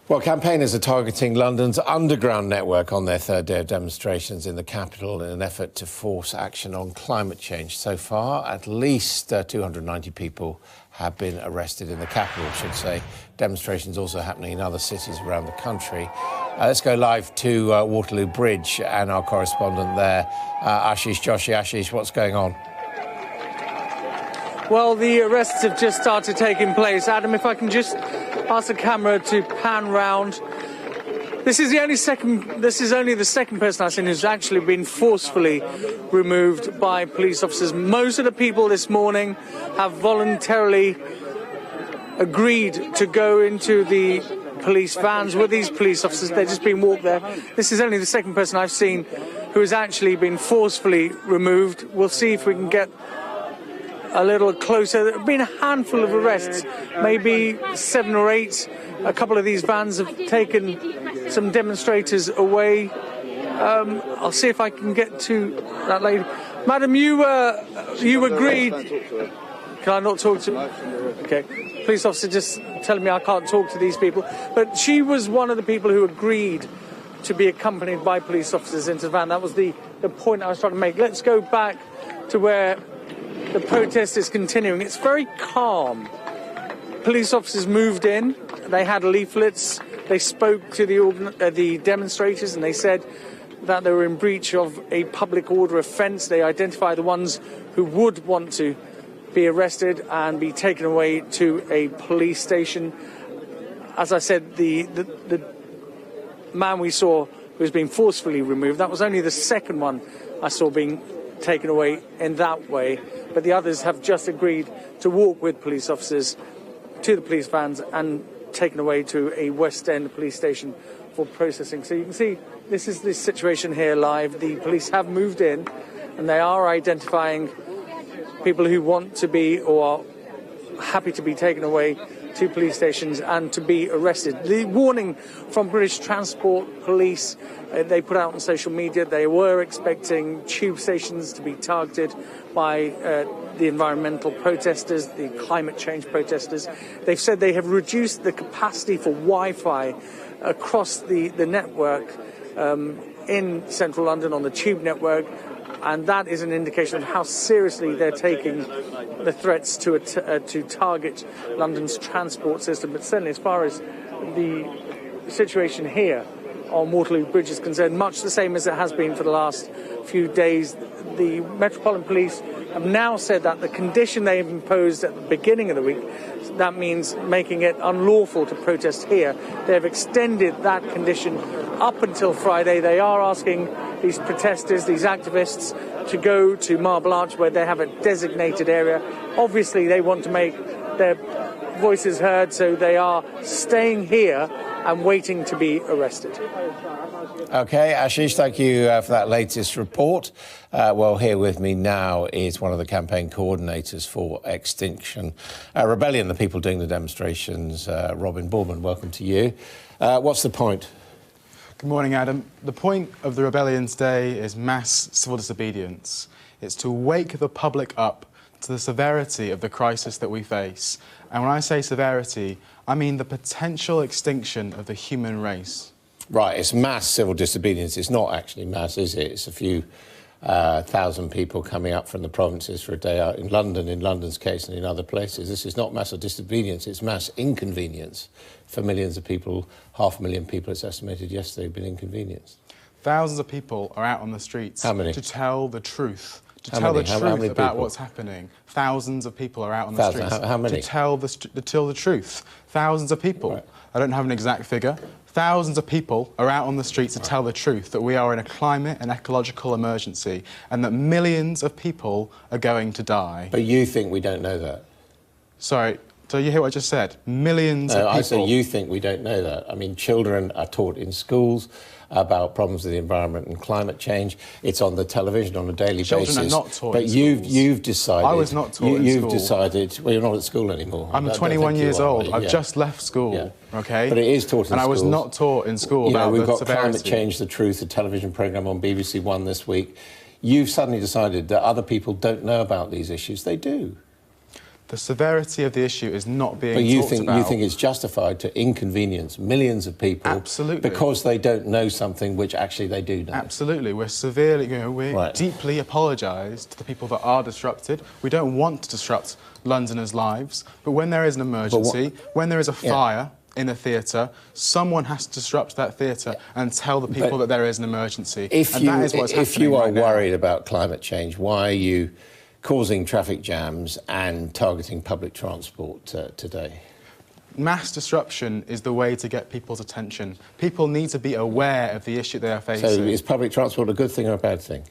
Well, campaigners are targeting London's underground network on their third day of demonstrations in the capital in an effort to force action on climate change. So far, at least 290 people have been arrested in the capital, I should say. Demonstrations also happening in other cities around the country. Let's go live to Waterloo Bridge and our correspondent there, Ashish Joshi. Ashish, what's going on? Well, the arrests have just started taking place. Adam, if I can just ask the camera to pan round. This is only the second person I've seen who's actually been forcefully removed by police officers. Most of the people this morning have voluntarily agreed to go into the police vans with these police officers. They've just been walked there. This is only the second person I've seen who has actually been forcefully removed. We'll see if we can get a little closer. There have been a handful of arrests, maybe 7 or 8. A couple of these vans have taken some demonstrators away. I'll see if I can get to that lady. Madam, you agreed. Can I not talk to? Okay. Police officer just telling me I can't talk to these people. But she was one of the people who agreed to be accompanied by police officers into the van. That was the point I was trying to make. Let's go back to where the protest is continuing. It's very calm. Police officers moved in. They had leaflets. They spoke to the demonstrators, and they said that they were in breach of a public order offence. They identified the ones who would want to be arrested and be taken away to a police station. As I said, the man we saw who was being forcefully removed, that was only the second one I saw being taken away in that way. But the others have just agreed to walk with police officers to the police vans and taken away to a West End police station for processing. So you can see this is the situation here live. The police have moved in and they are identifying people who want to be or are happy to be taken away to police stations and to be arrested. The warning from British Transport Police, they put out on social media, they were expecting tube stations to be targeted by the environmental protesters, the climate change protesters. They've said they have reduced the capacity for Wi-Fi across the network in central London on the tube network, and that is an indication of how seriously they're taking the threats to target London's transport system. But certainly as far as the situation here on Waterloo Bridge is concerned, much the same as it has been for the last few days. The Metropolitan Police have now said that the condition they imposed at the beginning of the week, that means making it unlawful to protest here, they have extended that condition up until Friday. They are asking these protesters, these activists, to go to Marble Arch where they have a designated area. Obviously, they want to make their voices heard, so they are staying here and waiting to be arrested. OK, Ashish, thank you for that latest report. Well, here with me now is one of the campaign coordinators for Extinction Rebellion, the people doing the demonstrations, Robin Boorman. Welcome to you. What's the point? Good morning, Adam. The point of the rebellion today is mass civil disobedience. It's to wake the public up to the severity of the crisis that we face. And when I say severity, I mean the potential extinction of the human race. Right, it's mass civil disobedience. It's not actually mass, is it? It's a few thousand people coming up from the provinces for a day out in London, in London's case, and in other places. This is not mass disobedience, it's mass inconvenience for millions of people. 500,000 people, it's estimated yesterday, have been inconvenienced. Thousands of people are out on the streets. How many? To tell the truth. To How tell many? the truth How many about people? what's happening. Thousands of people are out on the streets. How many? To tell the truth. Thousands of people. Right. I don't have an exact figure. Thousands of people are out on the streets to tell the truth, that we are in a climate and ecological emergency and that millions of people are going to die. But you think we don't know that? Sorry, so you hear what I just said? Millions of people. I say you think we don't know that. I mean, children are taught in schools about problems with the environment and climate change. It's on the television on a daily basis. Children are not taught in schools. But you've decided... I was not taught in school. You've decided... Well, you're not at school anymore. I'm 21 years old. I've just left school, OK? But it is taught in schools. And I was not taught in school about the severity. We've got Climate Change, the Truth, a television programme on BBC One this week. You've suddenly decided that other people don't know about these issues. They do. The severity of the issue is not being But you talked about. you think it's justified to inconvenience millions of people Absolutely. because they don't know something which actually they do know? Absolutely. We're severely, we're deeply apologise to the people that are disrupted. We don't want to disrupt Londoners' lives, but when there is an emergency, when there is a fire in a theatre, someone has to disrupt that theatre and tell the people that there is an emergency. If you are right now. worried about climate change, why are you causing traffic jams and targeting public transport today? Mass disruption is the way to get people's attention. People need to be aware of the issue they are facing. So is public transport a good thing or a bad thing?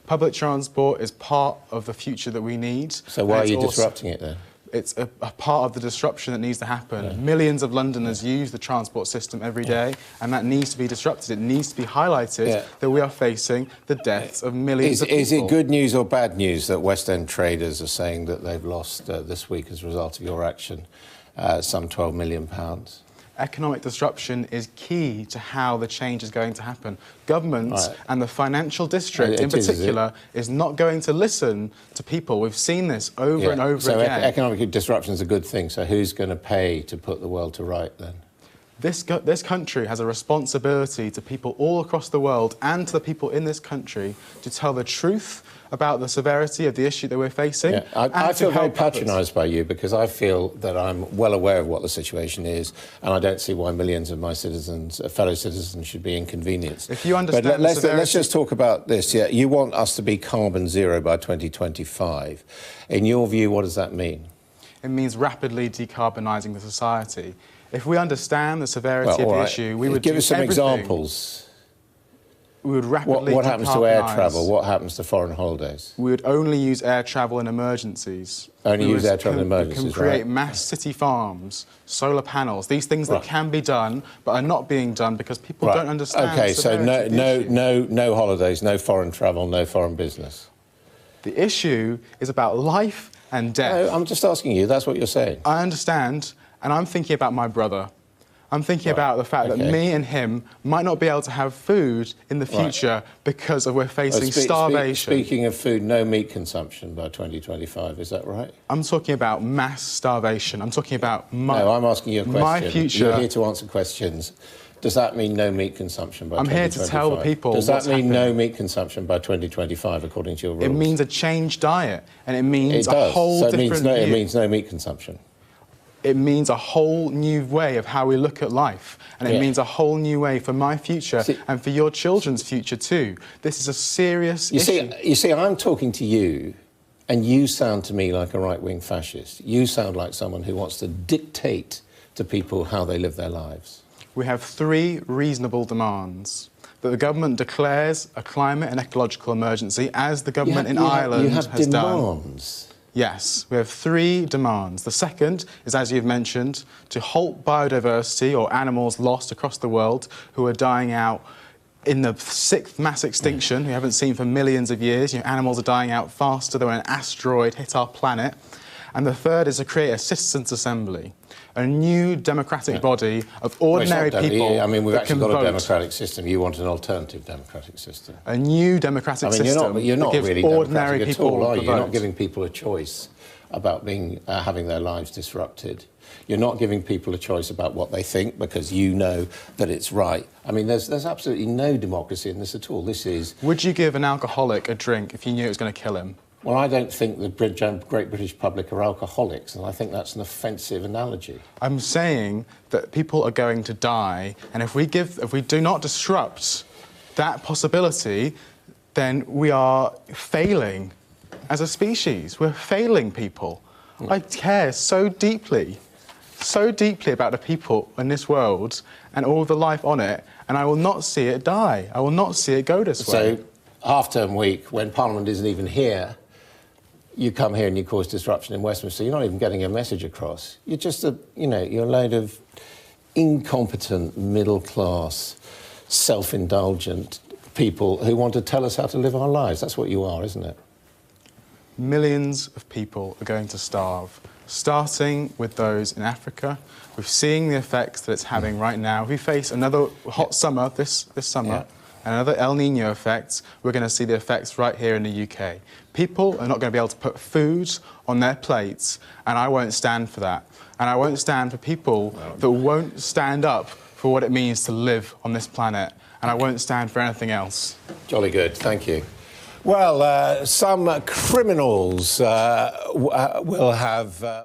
Public transport is part of the future that we need. So why are you disrupting it then? It's a part of the disruption that needs to happen. Yeah. Millions of Londoners use the transport system every day, and that needs to be disrupted. It needs to be highlighted that we are facing the deaths of millions of people. Is it good news or bad news that West End traders are saying that they've lost this week as a result of your action some £12 million? Economic disruption is key to how the change is going to happen. Government and the financial district in particular is not going to listen to people. We've seen this over and over again. So economic disruption is a good thing. So who's going to pay to put the world to right then? This country has a responsibility to people all across the world and to the people in this country to tell the truth about the severity of the issue that we're facing. Yeah. I feel very patronised by you because I feel that I'm well aware of what the situation is and I don't see why millions of my citizens, fellow citizens, should be inconvenienced. If you understand but let's just talk about this. Yeah, you want us to be carbon zero by 2025. In your view, what does that mean? It means rapidly decarbonising the society. If we understand the severity of the issue, we would give us some everything. Examples. We would rapidly What happens to air travel? What happens to foreign holidays? We would only use air travel in emergencies. Only use air travel in emergencies, We can create mass city farms, solar panels, these things that can be done but are not being done because people don't understand the severity of the issue. No holidays, no foreign travel, no foreign business. The issue is about life and death. No, I'm just asking you, that's what you're saying. I understand, and I'm thinking about my brother. I'm thinking about the fact that me and him might not be able to have food in the future because we're facing starvation. Speaking of food, no meat consumption by 2025, is that right? I'm talking about mass starvation. I'm talking about No, I'm asking you a question. My future. You're here to answer questions. Does that mean no meat consumption by 2025? I'm here to tell the people Does that mean no meat consumption by 2025, according to your rules? It means a changed diet, and it means a whole different view. It means no meat consumption. It means a whole new way of how we look at life. And it means a whole new way for my future and for your children's future too. This is a serious issue. You see, I'm talking to you, and you sound to me like a right-wing fascist. You sound like someone who wants to dictate to people how they live their lives. We have 3 reasonable demands. That the government declares a climate and ecological emergency, as the government in Ireland has done. You have demands. Yes, we have 3 demands. The second is, as you've mentioned, to halt biodiversity or animals lost across the world who are dying out in the 6th mass extinction we haven't seen for millions of years. Animals are dying out faster than when an asteroid hit our planet. And the third is to create a citizens' assembly, a new democratic body of ordinary people. I mean, we've actually got a democratic system. You want an alternative democratic system. A new democratic system. You're not really ordinary democratic people at all, are you? You're not vote. giving people a choice about having their lives disrupted. You're not giving people a choice about what they think because you know that it's right. I mean, there's absolutely no democracy in this at all. This is... Would you give an alcoholic a drink if you knew it was going to kill him? Well, I don't think the great British public are alcoholics, and I think that's an offensive analogy. I'm saying that people are going to die, and if we do not disrupt that possibility, then we are failing as a species. We're failing people. I care so deeply about the people in this world and all the life on it, and I will not see it die. I will not see it go this way. So, half-term week, when Parliament isn't even here, you come here and you cause disruption in Westminster. You're not even getting a message across. You're just you're a load of incompetent, middle-class, self-indulgent people who want to tell us how to live our lives. That's what you are, isn't it? Millions of people are going to starve, starting with those in Africa. We're seeing the effects that it's having right now. We face another hot summer this summer. and another El Nino effect, we're going to see the effects right here in the UK. People are not going to be able to put food on their plates, and I won't stand for that. And I won't stand for people that won't stand up for what it means to live on this planet. And I won't stand for anything else. Jolly good, thank you. Well, some criminals will have...